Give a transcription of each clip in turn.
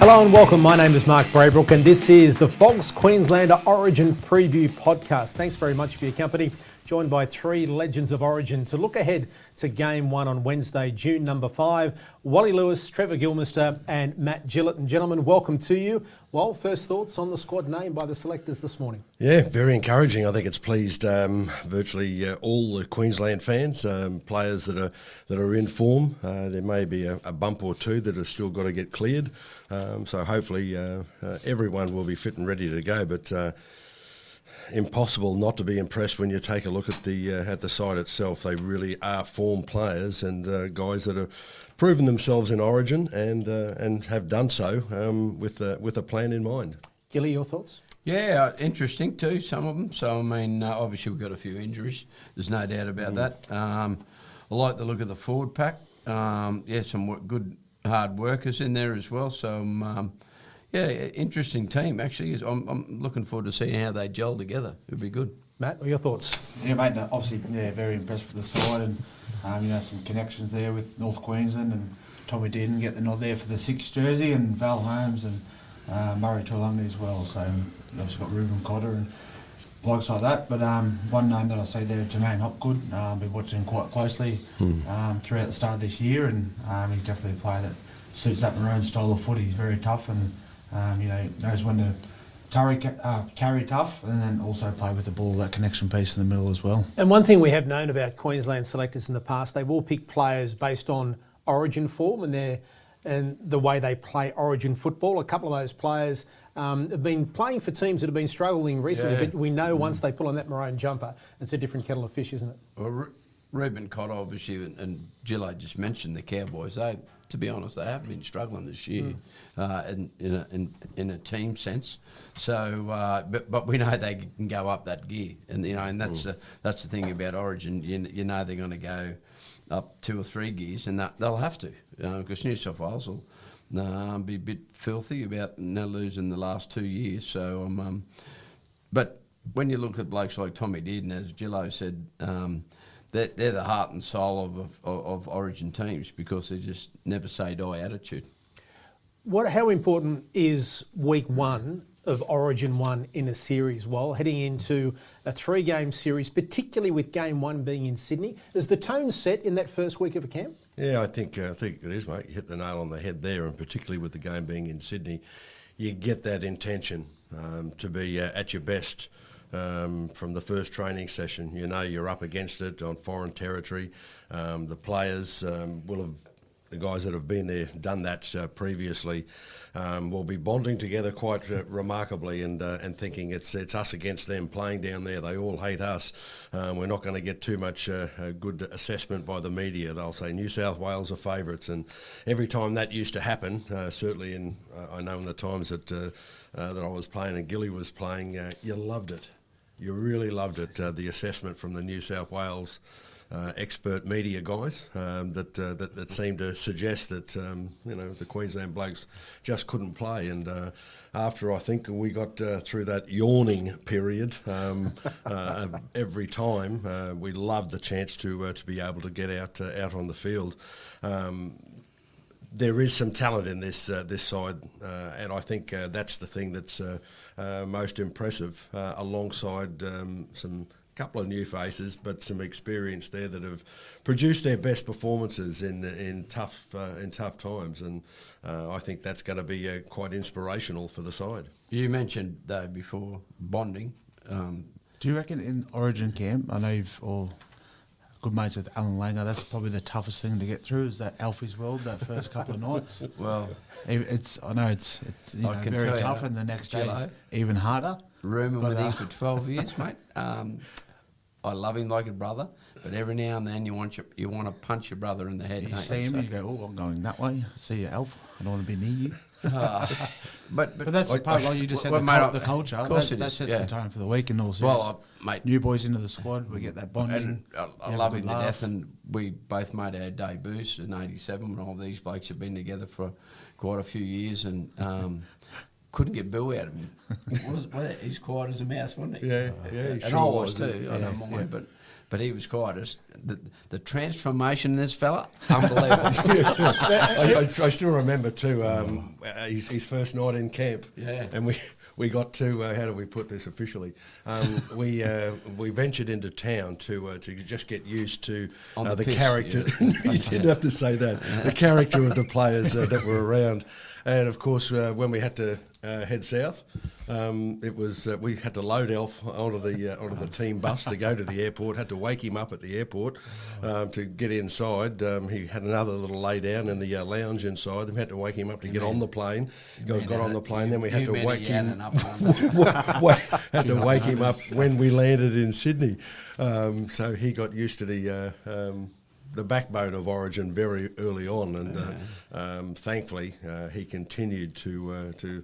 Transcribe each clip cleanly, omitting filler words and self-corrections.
Hello and welcome. My name is Mark Braybrook and this is the FOGS Queenslander Origin Preview Podcast. Thanks very much for your company. Joined by three legends of Origin to look ahead to Game 1 on Wednesday, June number 5. Wally Lewis, Trevor Gillmeister and Matt Gillett. And gentlemen, welcome to you. Well, first thoughts on the squad named by the selectors this morning? Yeah, very encouraging. I think it's pleased virtually all the Queensland fans, players that are in form. There may be a bump or two that have still got to get cleared. So hopefully everyone will be fit and ready to go. But impossible not to be impressed when you take a look at the side itself. They really are form players and guys that have proven themselves in Origin and have done so with a plan in mind. Gilly, your thoughts? Yeah, interesting too, some of them. So, I mean, obviously we've got a few injuries. There's no doubt about that. I like the look of the forward pack. Some good hard workers in there as well. So, interesting team, actually. I'm looking forward to seeing how they gel together. It'll be good. Matt, what are your thoughts? Yeah, mate, obviously, very impressed with the side and, some connections there with North Queensland and Tommy didn't get the nod there for the 6th jersey and Val Holmes and Murray Tuilagi as well. So, you've obviously got Ruben Cotter and blokes like that. But one name that I see there, Jermaine Hopgood, been watching him quite closely throughout the start of this year and he's definitely a player that suits that Maroon style of footy. He's very tough and, knows when to carry tough and then also play with the ball, that connection piece in the middle as well. And one thing we have known about Queensland selectors in the past, they will pick players based on Origin form and the way they play Origin football. A couple of those players have been playing for teams that have been struggling recently, but we know once they pull on that maroon jumper, it's a different kettle of fish, isn't it? Well, Ruben Cotter, obviously, and Gillett just mentioned the Cowboys. To be honest, they have been struggling this year in a team sense. So, but we know they can go up that gear, and and that's the thing about Origin. You know they're going to go up 2 or 3 gears, and they'll have to because New South Wales will be a bit filthy about losing the last 2 years. So, but when you look at blokes like Tommy Dearden, as Gillett said. They're the heart and soul of Origin teams because they just never say die attitude. How important is week 1 of Origin 1 in a series? Well, heading into a 3-game series, particularly with game 1 being in Sydney, is the tone set in that first week of a camp? Yeah, I think it is, mate. You hit the nail on the head there, and particularly with the game being in Sydney, you get that intention to be at your best. From the first training session, you're up against it on foreign territory. The players the guys that have been there, done that previously, will be bonding together quite remarkably and thinking it's us against them playing down there. They all hate us. We're not going to get too much good assessment by the media. They'll say New South Wales are favourites, and every time that used to happen, certainly I know in the times that I was playing and Gilly was playing, you loved it. You really loved it, the assessment from the New South Wales expert media guys that seemed to suggest that the Queensland blokes just couldn't play. And after I think we got through that yawning period every time, we loved the chance to be able to get out on the field. There is some talent in this side, and I think that's the thing that's most impressive, alongside some couple of new faces, but some experience there that have produced their best performances in tough times, and I think that's going to be quite inspirational for the side. You mentioned though before bonding. Do you reckon in Origin camp? I know you've all good mates with Alan Langer. That's probably the toughest thing to get through. Is that Alfie's World that first couple of nights? Well, it's very tough, and the next day is even harder. Rooming with him for 12 years, mate. I love him like a brother, but every now and then you want to punch your brother in the head. You see him, and you go, "Oh, I'm going that way." See you, Alf. I don't want to be near you. But that's the part, like you just said, the culture. Of course that sets the tone for the week and all. Well, mate, new boys into the squad, we get that bonding. And I love him to death, and we both made our debuts in '87 when all these blokes have been together for quite a few years, and couldn't get Bill out of him. He's quiet as a mouse, wasn't he? Yeah, and I was too. I don't mind, but he was quiet. The transformation in this fella, unbelievable. I still remember too his first night in camp. Yeah. And we got to how do we put this officially? We ventured into town to just get used to the character. Yeah. You didn't have to say that. The character of the players that were around, and of course when we had to head south, it was we had to load Elf onto the team bus to go to the airport. Had to wake him up at the airport to get inside. He had another little lay down in the lounge inside. Then we had to wake him up to get on the plane. Got on the plane. Then we had to wake him. Had to wake him up when we landed in Sydney. So he got used to the backbone of Origin very early on, and thankfully he continued to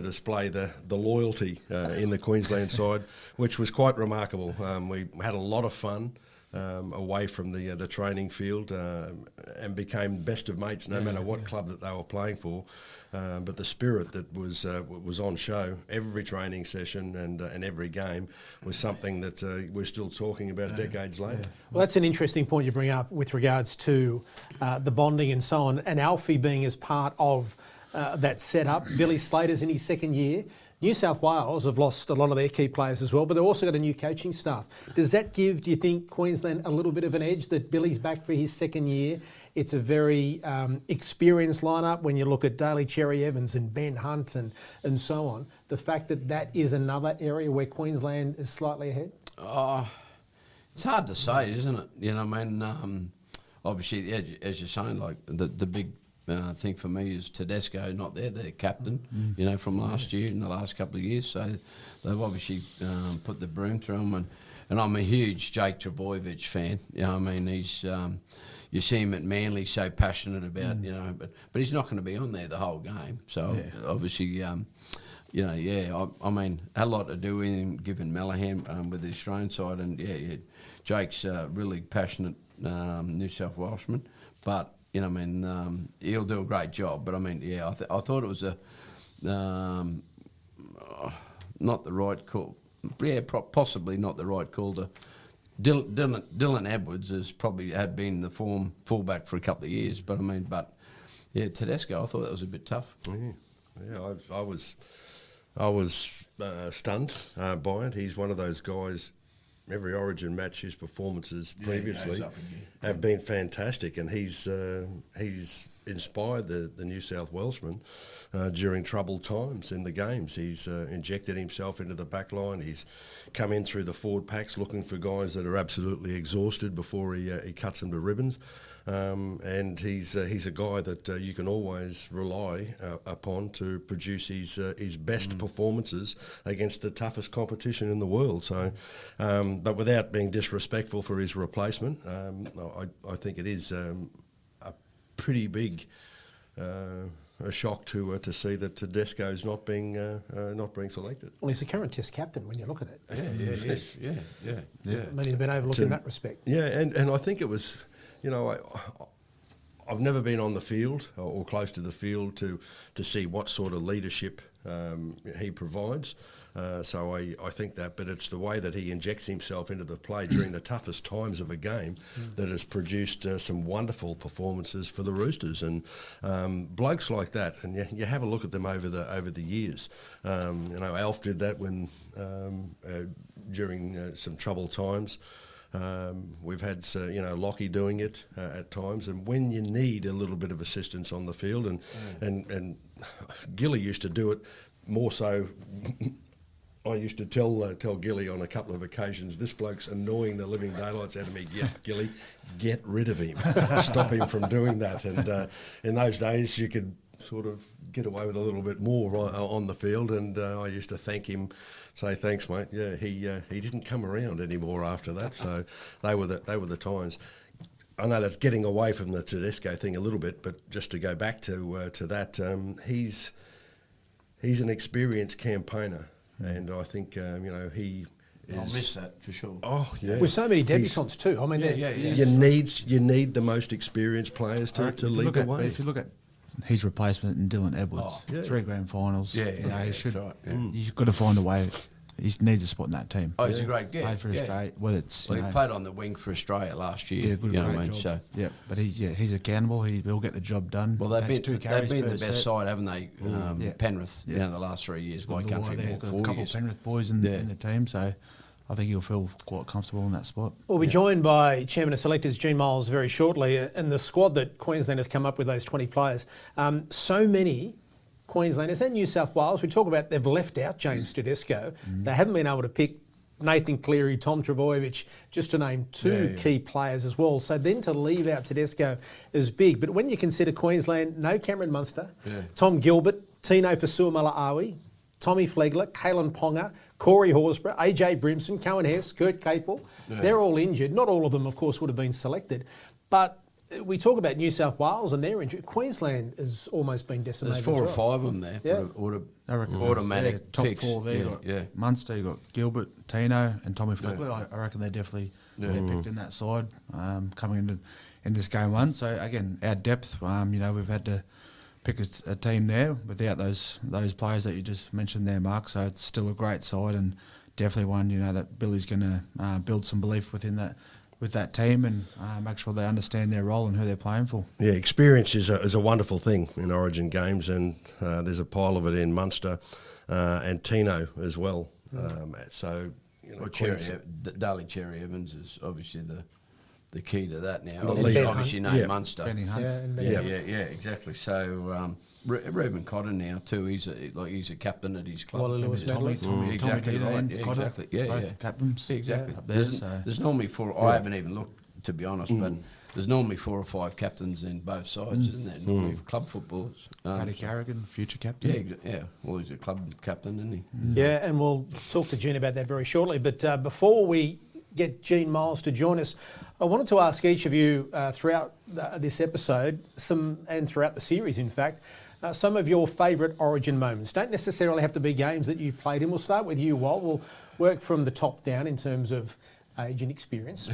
display the loyalty in the Queensland side, which was quite remarkable. We had a lot of fun away from the training field and became best of mates no matter what club that they were playing for. But the spirit that was on show every training session and every game was something that we're still talking about decades later. Well, that's an interesting point you bring up with regards to the bonding and so on, and Alfie being as part of that setup. Billy Slater's in his second year. New South Wales have lost a lot of their key players as well, but they've also got a new coaching staff. Does that give, do you think, Queensland a little bit of an edge that Billy's back for his second year? It's a very experienced lineup when you look at Daly Cherry Evans and Ben Hunt and so on. The fact that is another area where Queensland is slightly ahead? It's hard to say, isn't it? You know, I mean, obviously, as you're saying, like the big thing for me is Tedesco not there, their captain, you know, from last year and the last couple of years. So they've obviously put the broom through him. And I'm a huge Jake Trbojevic fan. You know, I mean, he's you see him at Manly so passionate about, you know, but he's not going to be on there the whole game. So obviously, you know, I mean, had a lot to do with him, given Mellahan with the Australian side. And, Jake's a really passionate New South Welshman. But, you know, I mean, he'll do a great job. But, I mean, I thought it was not the right call. Yeah, possibly not the right call to... Dylan Edwards has probably had been the form fullback for a couple of years. But, I mean, Tedesco, I thought that was a bit tough. Yeah, I was stunned by it. He's one of those guys... Every Origin match, his performances previously have been fantastic, and he's inspired the New South Welshmen during troubled times in the games. He's injected himself into the back line. He's come in through the forward packs looking for guys that are absolutely exhausted before he cuts them to ribbons. And he's a guy that you can always rely upon to produce his best performances against the toughest competition in the world. So, but without being disrespectful for his replacement, I think it is a pretty big a shock to see that Tedesco's not being selected. Well, he's the current Test captain when you look at it. Yeah. I mean, he's been overlooked in that respect. Yeah, and I think it was. You know, I've never been on the field or close to the field to see what sort of leadership he provides. So I think that, but it's the way that he injects himself into the play during the toughest times of a game that has produced some wonderful performances for the Roosters. And blokes like that, and you have a look at them over the years. You know, Alf did that when during some troubled times. We've had Lockie doing it at times, and when you need a little bit of assistance on the field, and Gilly used to do it more so. I used to tell Gilly on a couple of occasions, this bloke's annoying the living daylights out of me. Yeah, Gilly, get rid of him, stop him from doing that. And in those days, you could sort of get away with a little bit more on the field, and I used to thank him. Say thanks, mate. Yeah, he didn't come around anymore after that. So they were the times. I know that's getting away from the Tedesco thing a little bit, but just to go back to that, he's an experienced campaigner, and I think he. I'll miss that for sure. Oh yeah, with so many debutants too. I mean, you need the most experienced players to lead the way. If you look at his replacement in Dylan Edwards, 3 grand finals. You've got to find a way. he needs a spot in that team. Oh, he's a great guy. Played for Australia. Whether it's he played on the wing for Australia last year. did a good, you know great what I mean? job. So Yeah, but he's accountable. He'll get the job done. well, they've Takes been 2 carries the per best set. side, haven't they? Yeah. Penrith, Yeah. you know, the last 3 years, Got White the Country, wire there, more got 4 a couple years. of Penrith boys in the team, so I think he'll feel quite comfortable in that spot. We'll be joined by Chairman of Selectors, Gene Miles, very shortly. And the squad that Queensland has come up with, those 20 players, so many Queenslanders and New South Wales, we talk about they've left out James Tedesco. They haven't been able to pick Nathan Cleary, Tom Trbojevic, just to name 2 key players as well. So then to leave out Tedesco is big. But when you consider Queensland, no Cameron Munster, Tom Gilbert, Tino Fasuamala-Awi, Tommy Flegler, Kalen Ponga, Corey Horsburgh, AJ Brimson, Cohen Hess, Kurt Capel, they're all injured. Not all of them, of course, would have been selected. But we talk about New South Wales and their injury. Queensland has almost been decimated. There's 4 as or well. 5 of them there. Yeah. I reckon Automatic top picks. 4 there. Yeah, You got yeah. Munster, you got Gilbert, Tino, and Tommy Flegler. I reckon they're definitely they're picked in that side coming in this game 1. So again, our depth. We've had to pick a team there without those players that you just mentioned there, Mark. So it's still a great side and definitely one that Billy's going to build some belief within that. With that team and make sure they understand their role and who they're playing for. Yeah, experience is a wonderful thing in Origin games, and there's a pile of it in Munster and Tino as well. Darling Cherry Evans is obviously the key to that now. The leader. Obviously, no Munster. Benny Hunt. Yeah, Exactly. So Reuben Cotter now too. He's a captain at his club. Wally Lewis medalist. Exactly Tommy right. and Yeah, Cotter, exactly. Yeah, both yeah. captains. Exactly. Up there, There's normally 4. I haven't even looked, to be honest, but there's normally 4 or 5 captains in both sides, isn't there? Normally for club footballers. Paddy Carrigan, future captain. Yeah. Well, he's a club captain, isn't he? Yeah, and we'll talk to Gene about that very shortly. But before we get Gene Miles to join us, I wanted to ask each of you throughout this episode, and throughout the series, in fact, some of your favourite Origin moments. Don't necessarily have to be games that you played in. We'll start with you, Wal. We'll work from the top down in terms of age and experience.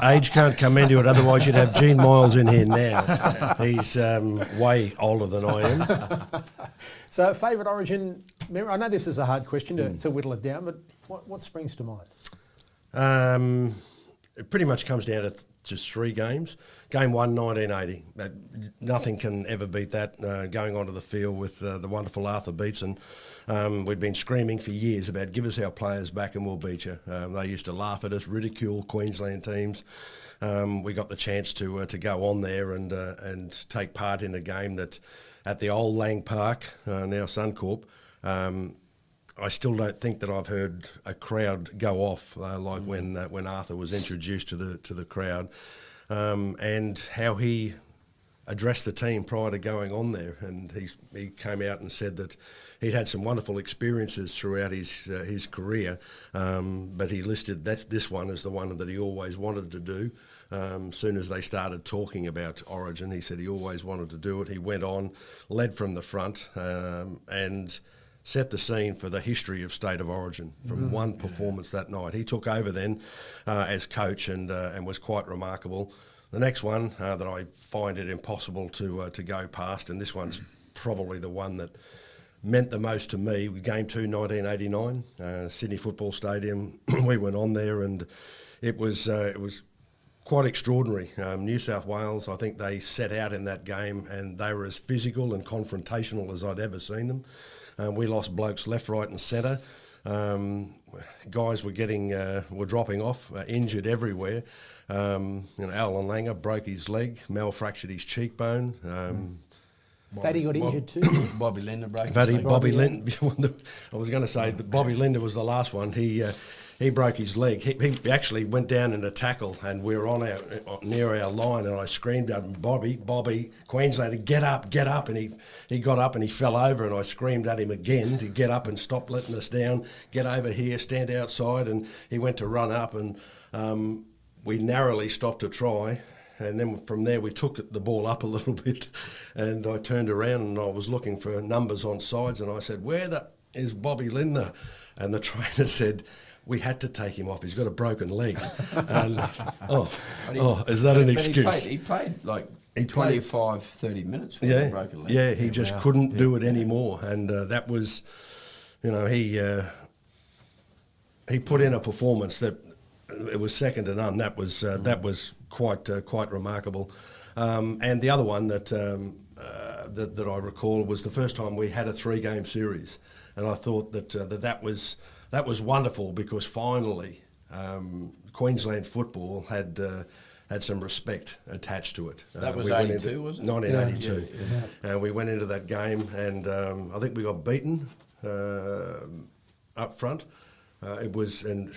Age can't come into it, otherwise you'd have Gene Miles in here now. He's way older than I am. So, favourite Origin memory? I know this is a hard question to whittle it down, but what springs to mind? It pretty much comes down to just 3 games. Game 1, 1980. Nothing can ever beat that. Going onto the field with the wonderful Arthur Beetson. We'd been screaming for years about give us our players back and we'll beat you. They used to laugh at us, ridicule Queensland teams. We got the chance to go on there and take part in a game that at the old Lang Park, now Suncorp. I still don't think that I've heard a crowd go off like when Arthur was introduced to the crowd, and how he addressed the team prior to going on there. And he came out and said that he'd had some wonderful experiences throughout his career, but he listed this one as the one that he always wanted to do. Soon as they started talking about Origin, he said he always wanted to do it. He went on, led from the front, and set the scene for the history of State of Origin from one performance that night. He took over then as coach and was quite remarkable. The next one that I find it impossible to go past, and this one's probably the one that meant the most to me, Game 2, 1989, Sydney Football Stadium. We went on there and it was quite extraordinary. New South Wales, I think they set out in that game and they were as physical and confrontational as I'd ever seen them. We lost blokes left, right and centre. Guys were dropping off, injured everywhere. Alan Langer broke his leg, Mel fractured his cheekbone. Fatty got injured too. Bobby Linder broke. Bobby Linder. I was going to say that Bobby Linder was the last one. He broke his leg. He actually went down in a tackle, and we were near our line, and I screamed at him, Bobby, Queenslander, get up, and he got up and he fell over, and I screamed at him again to get up and stop letting us down, get over here, stand outside, and he went to run up, and we narrowly stopped to try. And then from there we took the ball up a little bit, and I turned around and I was looking for numbers on sides, and I said, where is Bobby Linder? And the trainer said, we had to take him off. He's got a broken leg. And, is that an excuse? He played like 25, 30 minutes with a broken leg. Yeah, he just couldn't do it anymore. And that was he put in a performance that it was second to none. That was quite remarkable. And the other one that I recall was the first time we had a 3-game series, and I thought that was wonderful because finally Queensland football had some respect attached to it. That was 82, was it? 1982. Yeah. And we went into that game, and I think we got beaten up front. It was, and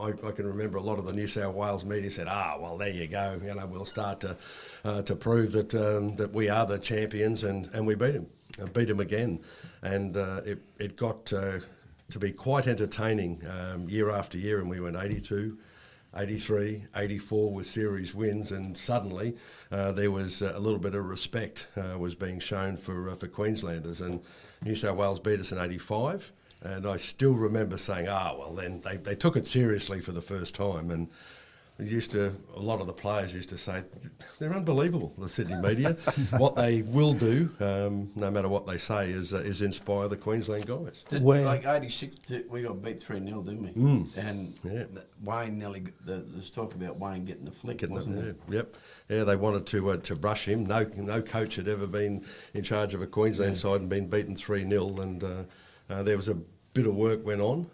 I can remember a lot of the New South Wales media said, well, there you go. We'll start to prove that we are the champions, and we beat them again. And it got to be quite entertaining year after year, and we went 82, 83, 84 with series wins, and suddenly there was a little bit of respect was being shown for Queenslanders, and New South Wales beat us in 85. And I still remember saying, then they took it seriously for the first time. And a lot of the players used to say, they're unbelievable, the Sydney media. What they will do, no matter what they say, is inspire the Queensland guys. Like 86, we got beat 3-0, didn't we? And Wayne there's talk about Wayne getting the flick, wasn't there? Yep. Yeah, they wanted to brush him. No coach had ever been in charge of a Queensland side and been beaten 3-0. And there was a bit of work went on.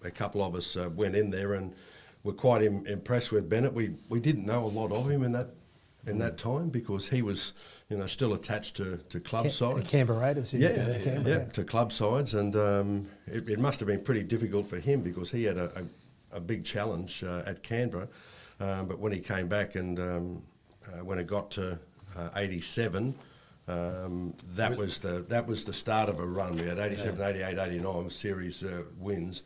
A couple of us went in there and were quite impressed with Bennett. We didn't know a lot of him in that time because he was still attached to club sides. Canberra Raiders. To club sides, and it must have been pretty difficult for him because he had a big challenge at Canberra. But when he came back and when it got to 87. That was the start of a run. We had 87, 88, 89 series wins,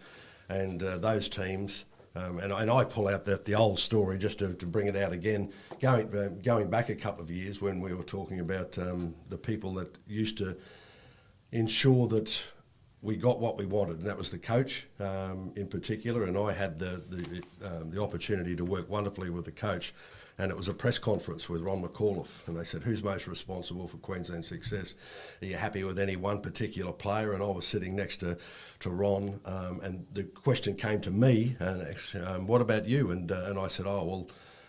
and those teams. And I pull out the old story just to bring it out again. Going back a couple of years when we were talking about the people that used to ensure that we got what we wanted, and that was the coach in particular. And I had the opportunity to work wonderfully with the coach. And it was a press conference with Ron McAuliffe, and they said, who's most responsible for Queensland's success? Are you happy with any one particular player? And I was sitting next to Ron, and the question came to me, and what about you? And I said,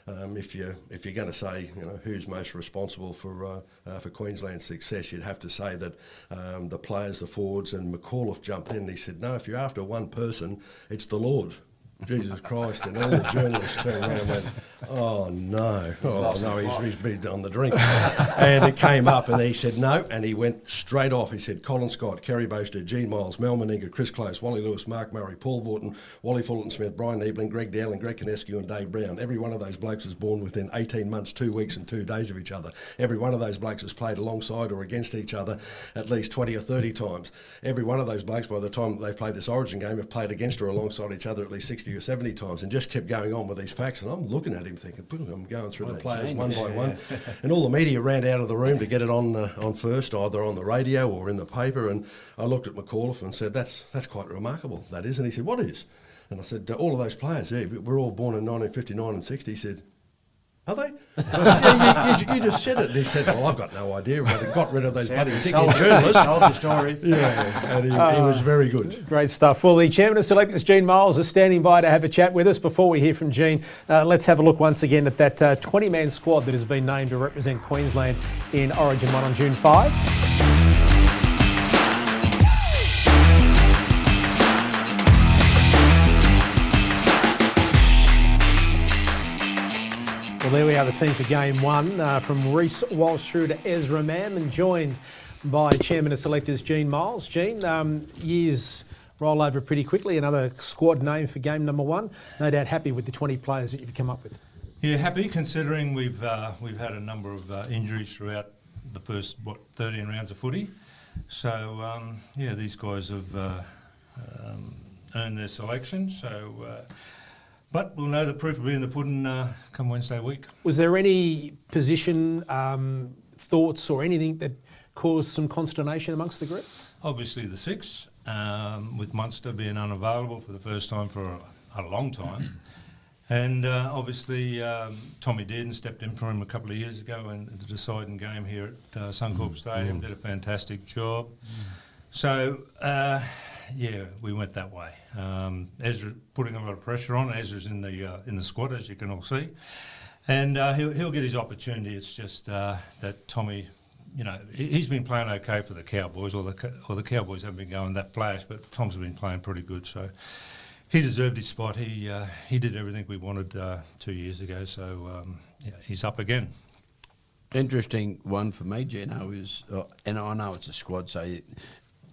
if you're going to say who's most responsible for Queensland's success, you'd have to say that the players, the forwards, and McAuliffe jumped in and he said, no, if you're after one person, it's the Lord. Jesus Christ, and all the journalists turned around and went, he's been on the drink. And it came up and he said no, and he went straight off. He said Colin Scott, Kerry Boaster, Gene Miles, Mel Meninga, Chris Close, Wally Lewis, Mark Murray, Paul Vaughton, Wally Fullerton-Smith, Brian Niebling, Greg Dowling, Greg Kinescu and Dave Brown. Every one of those blokes was born within 18 months, 2 weeks and 2 days of each other. Every one of those blokes has played alongside or against each other at least 20 or 30 times. Every one of those blokes, by the time they played this Origin game, have played against or alongside each other at least 60 or 70 times, and just kept going on with these facts. And I'm looking at him thinking, I'm going through the players one by one. And all the media ran out of the room to get it on first, either on the radio or in the paper. And I looked at McAuliffe and said, that's quite remarkable, that is. And he said, what is? And I said, all of those players, we're all born in 1959 and 60. He said, are they? I said, you just said it. And he said, well, I've got no idea, but it got rid of those bloody ticket journalists. Told the story. Yeah, and he was very good. Great stuff. Well, the Chairman of Selectors, Gene Miles, is standing by to have a chat with us. Before we hear from Gene, let's have a look once again at that 20-man squad that has been named to represent Queensland in Origin 1 on June 5. Well, there we are, the team for Game 1, from Reece Walsh through to Ezra Mam, and joined by Chairman of Selectors, Gene Miles. Gene, years roll over pretty quickly. Another squad name for Game number 1. No doubt happy with the 20 players that you've come up with. Yeah, happy considering we've had a number of injuries throughout the first 13 rounds of footy. So these guys have earned their selection. So. But we'll know the proof will be in the pudding come Wednesday week. Was there any position thoughts or anything that caused some consternation amongst the group? Obviously the 6, with Munster being unavailable for the first time for a long time. And obviously Tommy Dearden stepped in for him a couple of years ago in the deciding game here at Suncorp Stadium, did a fantastic job. So, we went that way. Ezra putting a lot of pressure on. Ezra's in the squad, as you can all see, and he'll get his opportunity. It's just that Tommy, he's been playing okay for the Cowboys, or the Cowboys haven't been going that flash, but Tom's been playing pretty good, so he deserved his spot. He did everything we wanted 2 years ago, so he's up again. Interesting one for me, Gino, is, and I know it's a squad, so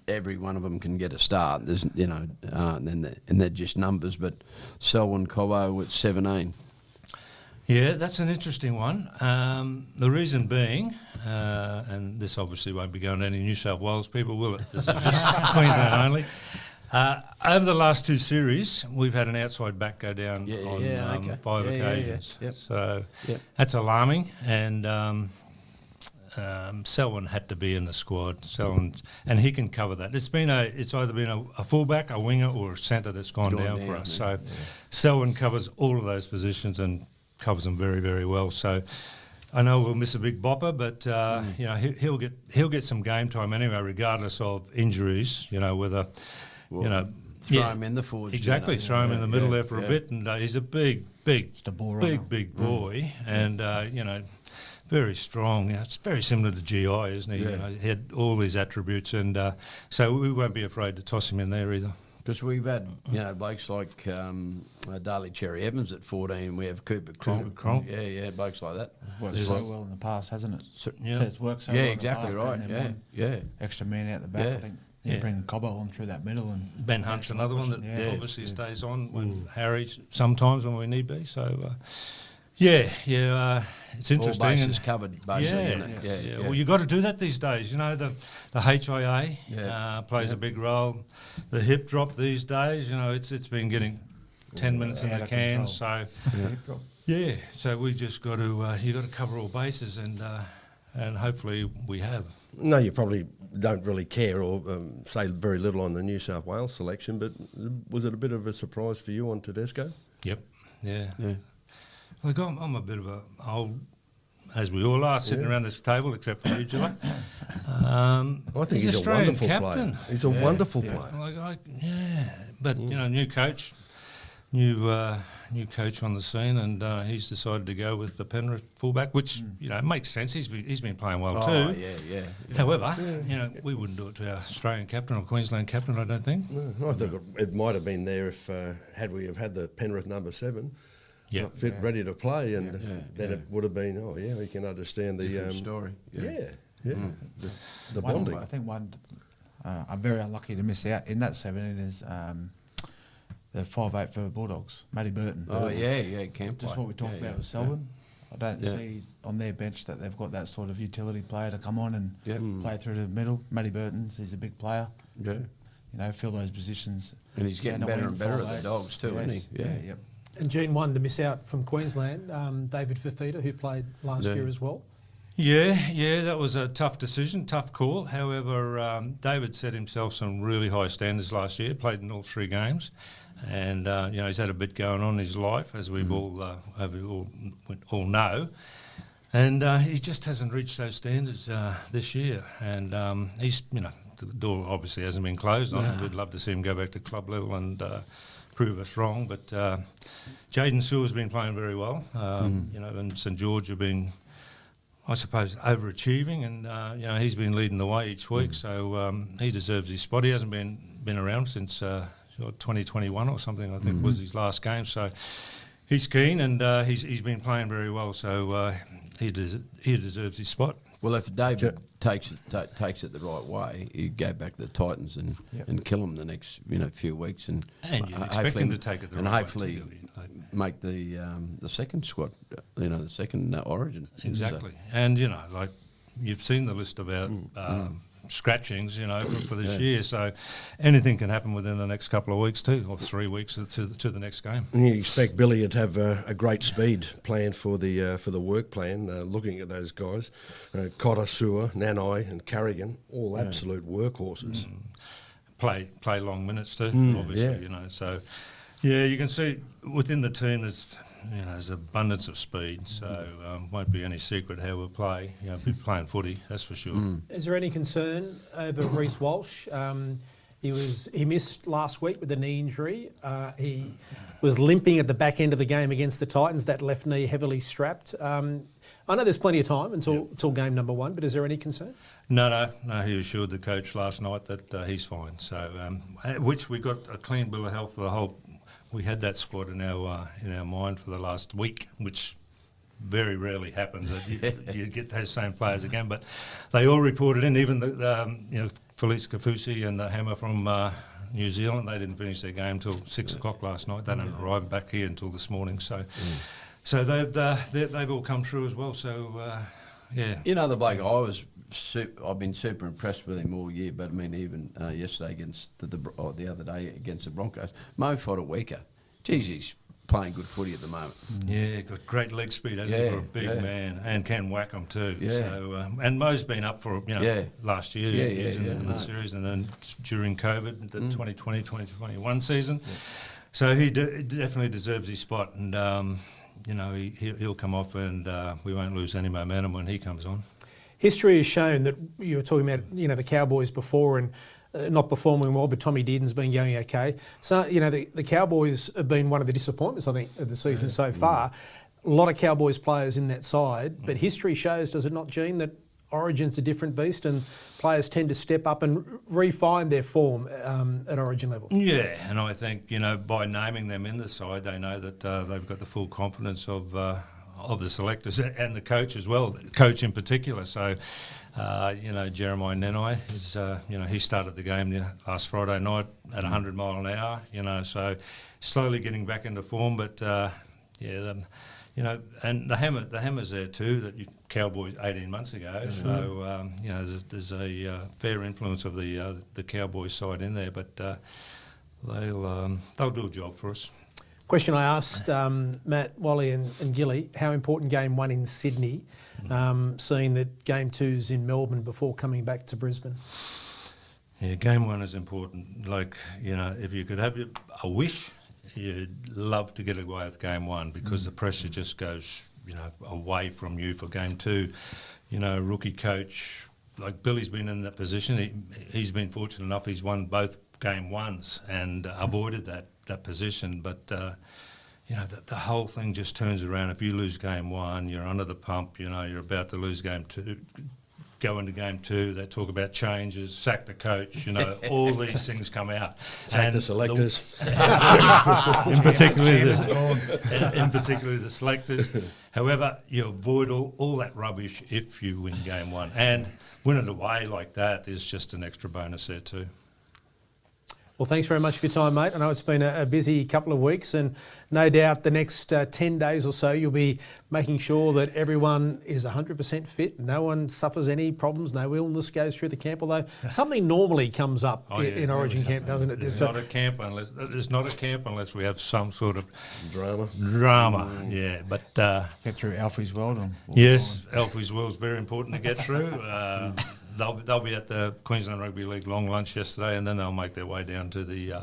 every one of them can get a start. There's, and they're just numbers, but Selwyn Cobbo at 17. Yeah, that's an interesting one. The reason being, and this obviously won't be going to any New South Wales people, will it? This is just Queensland only. Over the last 2 series, we've had an outside back go down on 5 occasions. Yep. So that's alarming, and Selwyn had to be in the squad. And he can cover that. It's either been a fullback, a winger, or a centre that's gone down for us. So Selwyn covers all of those positions and covers them very, very well. So I know we'll miss a big bopper, but he'll get some game time anyway, regardless of injuries. Whether. Throw him in the forwards. Exactly, throw him in the middle there for a bit, and he's a big boy, and very strong. It's very similar to GI, isn't he? Yeah. He had all these attributes, and so we won't be afraid to toss him in there either. Because we've had, blokes like Darley Cherry Evans at 14. We have Cooper Cronk. Yeah, blokes like that. Worked so well in the past, hasn't it? So it's worked so well exactly in the past. right. Yeah. Extra man out the back, I think. Bring Cobbo on through that middle, and Ben Hunt's another one that obviously stays on when Harry sometimes when we need be. So it's interesting. All bases covered, basically. Yeah. Well, you got to do that these days. The HIA plays a big role. The hip drop these days, it's been getting 10 minutes in the can. So so we just got to you got to cover all bases, and hopefully we have. No, you probably don't really care or say very little on the New South Wales selection, but was it a bit of a surprise for you on Tedesco? Yep. Yeah. Look, I'm a bit of a old, as we all are, sitting around this table, except for you, Gillett. I think he's a wonderful captain. player. He's a wonderful player. But new coach. New coach on the scene, and he's decided to go with the Penrith fullback, which makes sense. He's been playing well too. However, we wouldn't do it to our Australian captain or Queensland captain, I don't think. No, I think it might have been there if had we have had the Penrith number 7, fit, ready to play, and then it would have been. We can understand the different story. The bonding. I think I'm very unlucky to miss out in that 17 is. The 5'8" for the Bulldogs, Matty Burton. Camp. Just what we talked about with Selwyn. I don't see on their bench that they've got that sort of utility player to come on and play through the middle. Matty Burton, he's a big player. Fill those positions. And he's getting better and better at the Dogs too, isn't he? Yep. And Gene, one to miss out from Queensland, David Fifita, who played last year as well. Yeah, that was a tough decision, tough call. However, David set himself some really high standards last year, played in all 3 games. And he's had a bit going on in his life, as we've all know, and he just hasn't reached those standards this year. And he's the door obviously hasn't been closed on him. We'd love to see him go back to club level and prove us wrong. But Jaden Sewell's been playing very well, and St George have been, I suppose, overachieving, and he's been leading the way each week. So he deserves his spot. He hasn't been around since. 2021 or something, I think, was his last game. So he's keen, and he's been playing very well. So he deserves his spot. Well, if David takes it the right way, you go back to the Titans and kill them the next few weeks, and you expect him to take it the right way, and hopefully make the second squad, the second Origin. Exactly, and you've seen the list about. Scratchings, for this year. So anything can happen within the next couple of weeks too, or 3 weeks to the next game. You expect Billy to have a great speed plan for the work plan. Looking at those guys, Cotter, Sewer, Nanai, and Carrigan, all absolute workhorses. Play long minutes too, obviously. So you can see within the team there's abundance of speed, so won't be any secret how we'll play. Be playing footy, that's for sure. Is there any concern over Reece Walsh? He missed last week with a knee injury. He was limping at the back end of the game against the Titans, that left knee heavily strapped. I know there's plenty of time until game number 1, but is there any concern? No. He assured the coach last night that he's fine. So, which we got a clean bill of health for the whole. We had that squad in our mind for the last week, which very rarely happens that you get those same players again. But they all reported in, even the Felice Kafusi and the Hammer from New Zealand. They didn't finish their game till 6 o'clock last night. They didn't arrive back here until this morning. So they've all come through as well. So yeah. You know, the bloke, I've been super impressed with him all year. But I mean, even yesterday against the other day against the Broncos, Mo fought it weaker. Geez, he's playing good footy at the moment. Yeah, got great leg speed, hasn't he, for a big man, and can whack them too. Yeah. So, and Mo's been up for last year, in the series, and then during COVID, the 2020-2021 season. Yeah. So he definitely deserves his spot, and he'll come off, and we won't lose any momentum when he comes on. History has shown that you were talking about the Cowboys before and not performing well, but Tommy Dearden's been going okay. So the Cowboys have been one of the disappointments, I think, of the season so far. A lot of Cowboys players in that side, but history shows, does it not, Gene, that Origin's a different beast and players tend to step up and refine their form at Origin level? Yeah, and I think by naming them in the side, they know that they've got the full confidence of the selectors and the coach as well, the coach in particular. So, Jeremiah Nenai is, he started the game last Friday night at 100 mile an hour, so slowly getting back into form. But, and the Hammer's there too, that Cowboys 18 months ago. So, there's a fair influence of the Cowboys side in there, but they'll do a job for us. Question I asked Matt, Wally and Gilly, how important game 1 in Sydney, seeing that game 2's in Melbourne before coming back to Brisbane? Yeah, game 1 is important. If you could have a wish, you'd love to get away with game 1 because the pressure just goes, away from you for game 2. Rookie coach, like Billy's been in that position. He's been fortunate enough, he's won both game 1s and avoided that position, but the whole thing just turns around. If you lose game 1, you're under the pump. You're about to lose game 2, go into game 2. They talk about changes, sack the coach. All these things come out. Sack the selectors, in particular the selectors. However, you avoid all that rubbish if you win game 1, and win it away like that is just an extra bonus there too. Well, thanks very much for your time, mate. I know it's been a busy couple of weeks, and no doubt the next 10 days or so you'll be making sure that everyone is 100% fit, no one suffers any problems, no illness goes through the camp, although something normally comes up in Origin camp, doesn't it? There's not a camp unless we have some sort of drama. Yeah, but get through Alfie's World. Yes, Alfie's World is very important to get through. They'll be at the Queensland Rugby League long lunch yesterday, and then they'll make their way down to the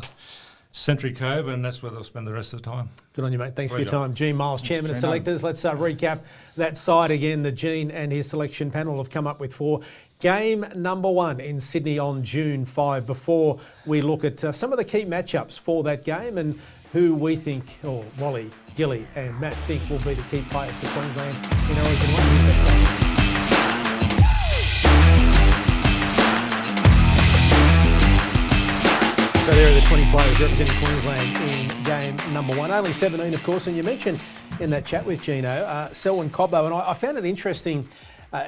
Sentry Cove, and that's where they'll spend the rest of the time. Good on you, mate. Thanks for your time. Gene Miles, Chairman of Selectors. Let's recap that side again that Gene and his selection panel have come up with for game number 1 in Sydney on June 5. Before we look at some of the key matchups for that game and who we think, or Wally, Gilly and Matt think will be the key players for Queensland in Origin 1. So there are the 20 players representing Queensland in game number 1. Only 17, of course, and you mentioned in that chat with Gino, Selwyn Cobbo, and I found it interesting.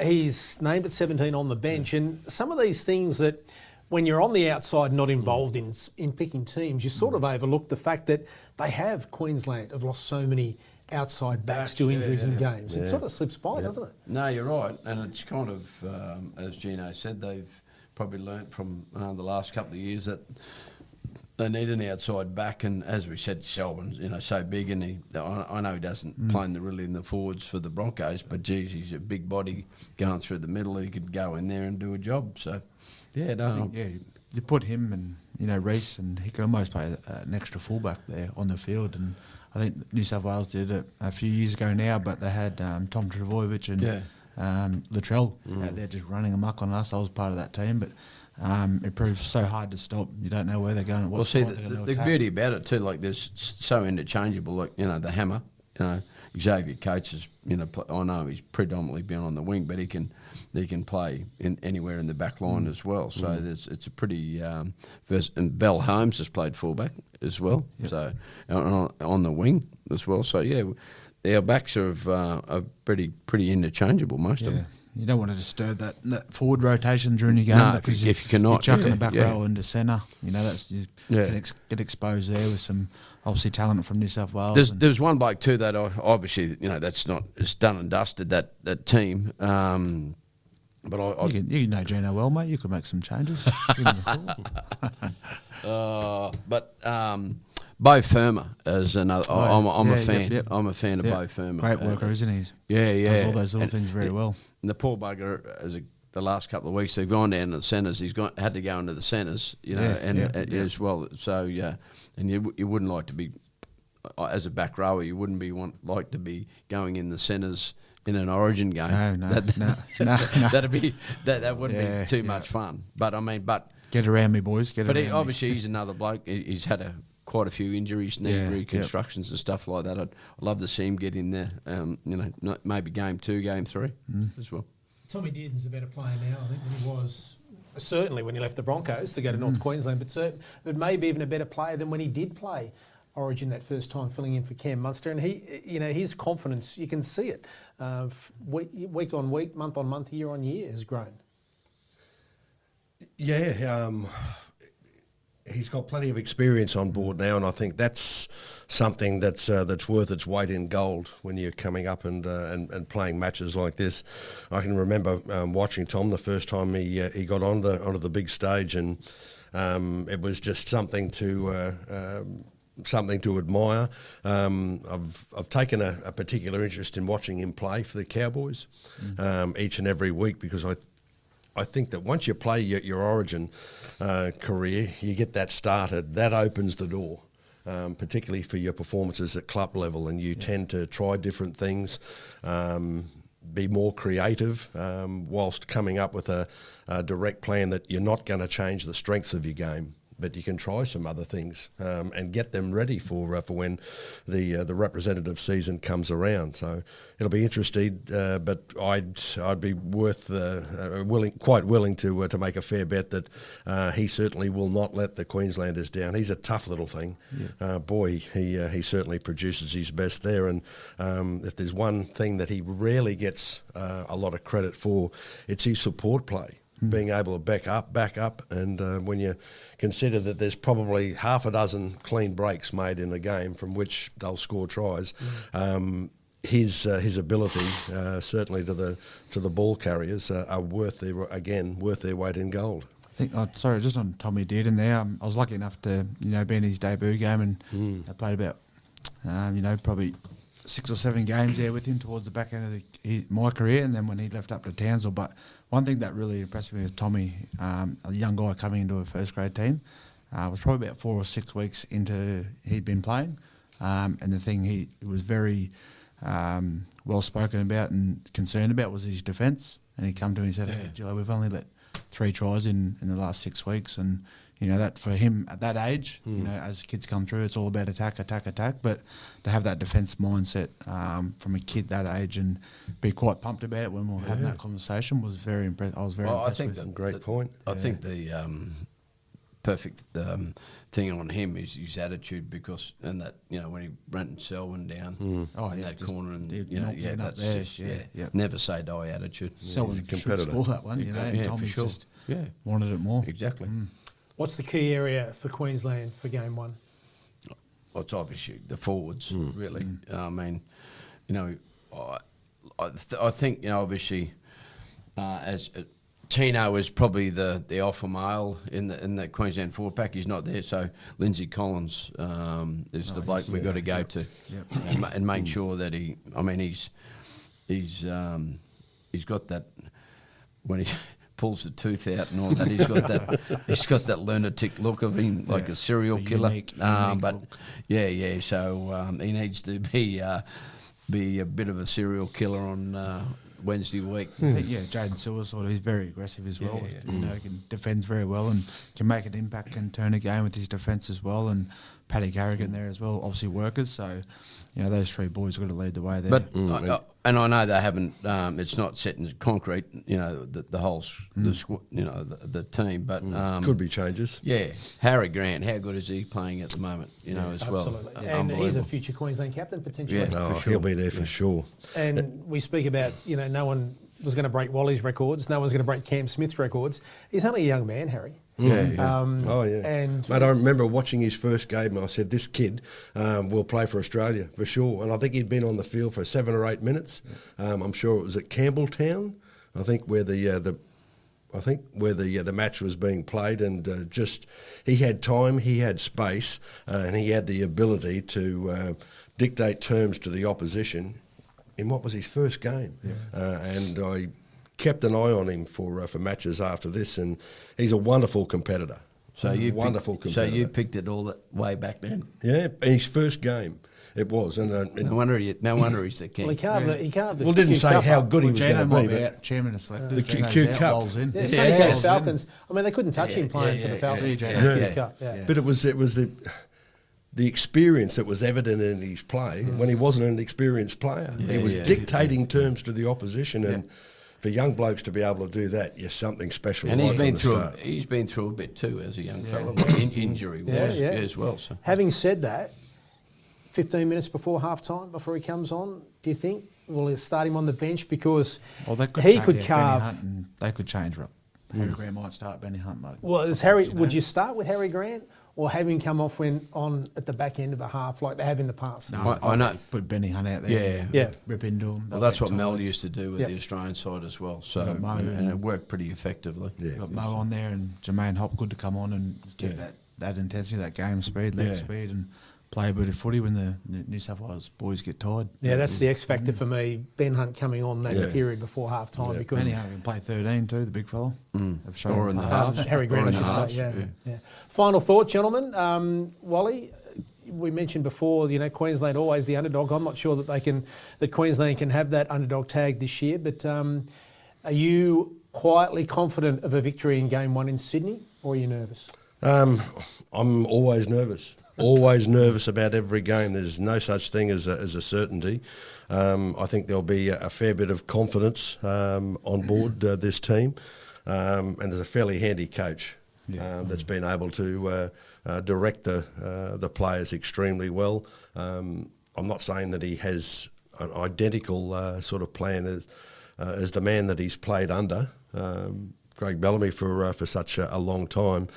He's named at 17 on the bench, and some of these things that when you're on the outside not involved in picking teams, you sort of overlook the fact that Queensland have lost so many outside backs to injuries in games. It sort of slips by, doesn't it? No, you're right, and it's kind of, as Gino said, they've probably learnt from the last couple of years that they need an outside back, and as we said, Selwyn's so big, and I know he doesn't play in the forwards for the Broncos, but geez, he's a big body going through the middle. He could go in there and do a job. So you put him and Reece, and he could almost play an extra fullback there on the field. And I think New South Wales did it a few years ago now, but they had Tom Trbojevic and Latrell out there just running amok on us. I was part of that team, but it proves so hard to stop. You don't know where they're going. Well, see, the beauty about it too, like there's so interchangeable. Like the hammer. Xavier Coates is, I know he's predominantly been on the wing, but he can play anywhere in the back line as well. So it's a pretty and Bell Holmes has played fullback as well. Yep. So on the wing as well. So yeah, our backs are pretty interchangeable, most of them. You don't want to disturb that forward rotation during your game. No, if you cannot, you're chucking the back row into centre. Can get exposed there with some obviously talent from New South Wales. There's one bloke too that obviously that's not, it's done and dusted that team. But you know Gino well, mate. You could make some changes. Bo Firma is another. I'm a fan. Yep. I'm a fan of Bo Firma. Great worker, isn't he? Yeah. Does all those little things very well. And the poor bugger, the last couple of weeks, they've gone down to the centres. He's had to go into the centres, as well. So and you wouldn't like to be, as a back rower, you wouldn't like to be going in the centres in an Origin game. No. That wouldn't be too much fun. But get around me, boys. Obviously he's another bloke. He's had quite a few injuries, knee reconstructions and stuff like that. I'd love to see him get in there. Maybe game 2, game 3 as well. Tommy Dearden's a better player now, I think, than he was certainly when he left the Broncos to go to North Queensland, but maybe even a better player than when he did play Origin that first time, filling in for Cam Munster. And his confidence, you can see it week on week, month on month, year on year has grown. Yeah, he's got plenty of experience on board now, and I think that's something that's worth its weight in gold when you're coming up and playing matches like this. I can remember watching Tom the first time he got onto the big stage, and it was just something to admire. I've taken a particular interest in watching him play for the Cowboys each and every week, because I think that once you play your Origin career, you get that started, that opens the door, particularly for your performances at club level, and you tend to try different things, be more creative, whilst coming up with a direct plan that you're not going to change the strengths of your game, but you can try some other things and get them ready for when the representative season comes around. So it'll be interesting, but I'd be quite willing to make a fair bet that he certainly will not let the Queenslanders down. He's a tough little thing. He certainly produces his best there. And if there's one thing that he rarely gets a lot of credit for, it's his support play. Being able to back up, and when you consider that there's probably half a dozen clean breaks made in a game from which they'll score tries, his ability, certainly to the ball carriers, are worth their weight in gold. I think, just on Tommy Dearden there, I was lucky enough to be in his debut game, and I played about probably 6 or 7 games there with him towards the back end of my career, and then when he left up to Townsville. But one thing that really impressed me was Tommy, a young guy coming into a first grade team, was probably about 4 or 6 weeks into he'd been playing, and the thing he was very well spoken about and concerned about was his defence. And he come to me and said, "Hey, Gillo, we've only let 3 tries in the last 6 weeks," and that for him at that age, as kids come through, it's all about attack. But to have that defence mindset from a kid that age and be quite pumped about it when we were having that conversation was very impressive. I was very impressed with it. Great point. I think the perfect thing on him is his attitude, because that when he ran Selwyn down in that corner, and never say die attitude. Selwyn should score that one, and Tommy just wanted it more. Exactly. What's the key area for Queensland for game 1? Well, it's obviously the forwards, really. I mean, I think obviously as Tino is probably the alpha male in the Queensland forward pack. He's not there, so Lindsay Collins is the bloke we've got to go to, and make sure that he's got that when he pulls the tooth out and all that. He's got that lunatic look of him, like a serial killer. Unique but look. So he needs to be a bit of a serial killer on Wednesday week. I think, Jaden Silver he's very aggressive as well. Yeah. You know, he defends very well and can make an impact, can turn a game with his defence as well. And Paddy Carrigan there as well, obviously workers. So, you know, those three boys got to lead the way there. But and I know they haven't. It's not set in concrete. You know, the whole the team. But could be changes. Yeah, Harry Grant. How good is he playing at the moment? You know, as well. Absolutely. And he's a future Queensland captain potentially. Yeah. No, he'll be there for sure. And we speak about, you know, no one was going to break Wally's records. No one's going to break Cam Smith's records. He's only a young man, Harry. And mate, I remember watching his first game. I said, "This kid will play for Australia for sure." And I think he'd been on the field for 7 or 8 minutes. I'm sure it was at Campbelltown. I think where the match was being played, and just he had time, he had space, and he had the ability to dictate terms to the opposition in what was his first game. And I kept an eye on him for matches after this, and he's a wonderful competitor. So you picked it all the way back then. Yeah, in his first game. It was, and no wonder he's the king. Well, he carved the didn't say how good he was going to be. But Chairman of Selectors, the Q Cup. Rolls in. Yeah, Falcons. I mean, they couldn't touch him playing for the Falcons. Q Cup. But it was the experience that was evident in his play when he wasn't an experienced player. He was dictating terms to the opposition, and for young blokes to be able to do that, something special. And he's been through a bit too as a young fellow, injury wise as well. So having said that, 15 minutes before half-time, before he comes on, do you think we'll start him on the bench because he could carve? Benny Hunt, and they could change it up. Harry Grant might start Benny Hunt, mate. Well, would you start with Harry Grant or have him come off on at the back end of the half like they have in the past? No, I know. Put Benny Hunt out there. Rip into him. Well, that's what Mel used to do with the Australian side as well. So and it worked pretty effectively. Yeah, got Mo on there and Jermaine Hop good to come on and get that intensity, that game speed, leg speed, and play a bit of footy when the New South Wales boys get tired. Yeah, that's the X factor for me. Ben Hunt coming on that period before half time because Benny Hunt can play 13 too, the big fella. Or in the half. Harry Grant, I should say. Yeah. Final thought, gentlemen. Wally, we mentioned before, you know, Queensland always the underdog. I'm not sure that Queensland can have that underdog tag this year, but are you quietly confident of a victory in Game 1 in Sydney, or are you nervous? I'm always nervous. Always nervous about every game. There's no such thing as a certainty. I think there'll be a fair bit of confidence on board this team, and there's a fairly handy coach that's been able to direct the players extremely well. I'm not saying that he has an identical sort of plan as the man that he's played under, Craig Bellamy, for such a long time.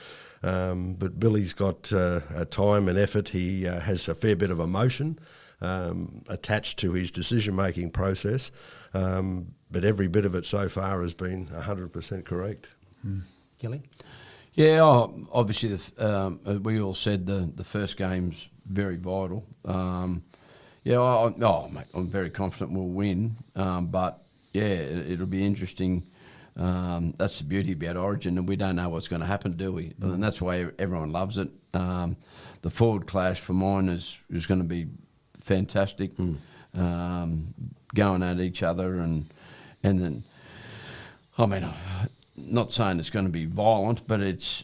But Billy's got time and effort. He has a fair bit of emotion attached to his decision-making process, but every bit of it so far has been 100% correct. Gilly? Yeah, obviously, we all said the first game's very vital. Mate, I'm very confident we'll win, but it'll be interesting. That's the beauty about Origin, and we don't know what's going to happen, do we? And that's why everyone loves it. The forward clash for mine is going to be fantastic, going at each other, and then, I mean, not saying it's going to be violent, but it's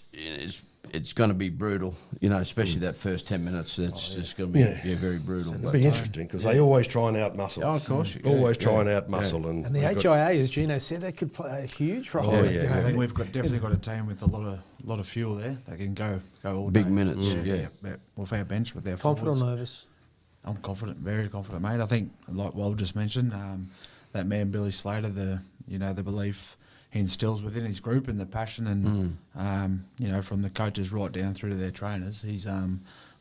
going to be brutal, you know, especially that first 10 minutes. It's just going to be very brutal. It'll be interesting because they always try and out-muscle. Oh, of course. Always try and out-muscle. And the HIA, as Gino said, they could play a huge role. Oh, yeah. I think we've definitely got a team with a lot of fuel there. They can go all day. Big minutes, With our bench, with their Confident forwards. or nervous? I'm confident, very confident, mate. I think, like Wal just mentioned, that man Billy Slater, the belief he instills within his group and the passion and, from the coaches right down through to their trainers, he's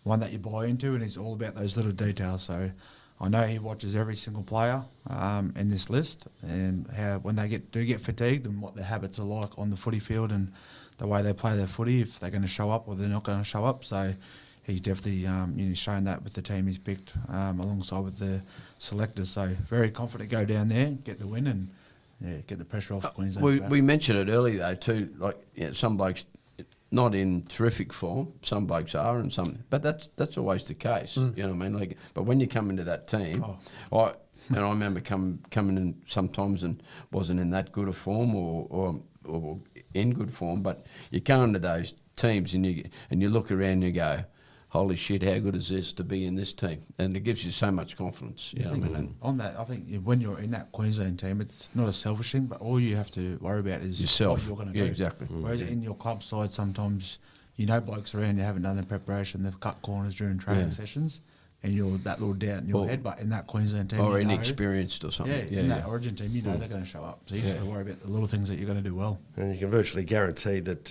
one that you buy into, and he's all about those little details. So I know he watches every single player in this list, and how when they get fatigued and what their habits are like on the footy field and the way they play their footy, if they're going to show up or they're not going to show up. So he's definitely shown that with the team he's picked alongside with the selectors. So very confident to go down there, get the win, and get the pressure off Queensland. We mentioned it earlier though too. Like some blokes not in terrific form. Some blokes are, and some. But that's always the case. You know what I mean? Like, but when you come into that team, And I remember coming in sometimes and wasn't in that good a form or in good form, but you come into those teams and you look around and you go, holy shit, how good is this to be in this team? And it gives you so much confidence. You know what I mean? On that, I think when you're in that Queensland team, it's not a selfish thing, but all you have to worry about is yourself. what you're going to do. Yeah, exactly. Whereas in your club side, sometimes blokes around, you haven't done the preparation, they've cut corners during training sessions, and you're that little doubt in your head. But in that Queensland team, or inexperienced or something. In that Origin team, they're going to show up. So you just got to worry about the little things that you're going to do well. And you can virtually guarantee that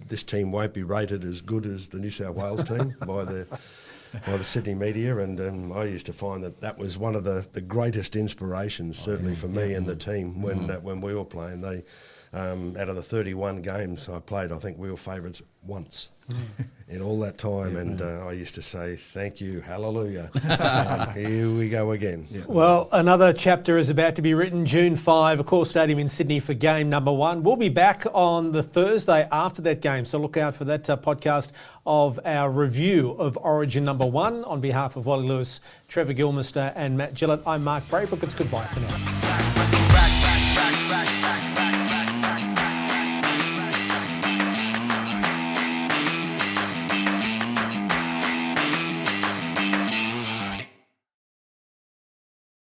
this team won't be rated as good as the New South Wales team by the Sydney media. And I used to find that was one of the greatest inspirations, certainly for me and the team when we were playing. They out of the 31 games I played, I think we were favourites once in all that time, and I used to say, thank you, hallelujah. Here we go again. Yeah. Well, another chapter is about to be written, June 5, Accor Stadium in Sydney for game number 1. We'll be back on the Thursday after that game, so look out for that podcast of our review of Origin number 1. On behalf of Wally Lewis, Trevor Gillmeister and Matt Gillett, I'm Mark Braybrook. It's goodbye for now.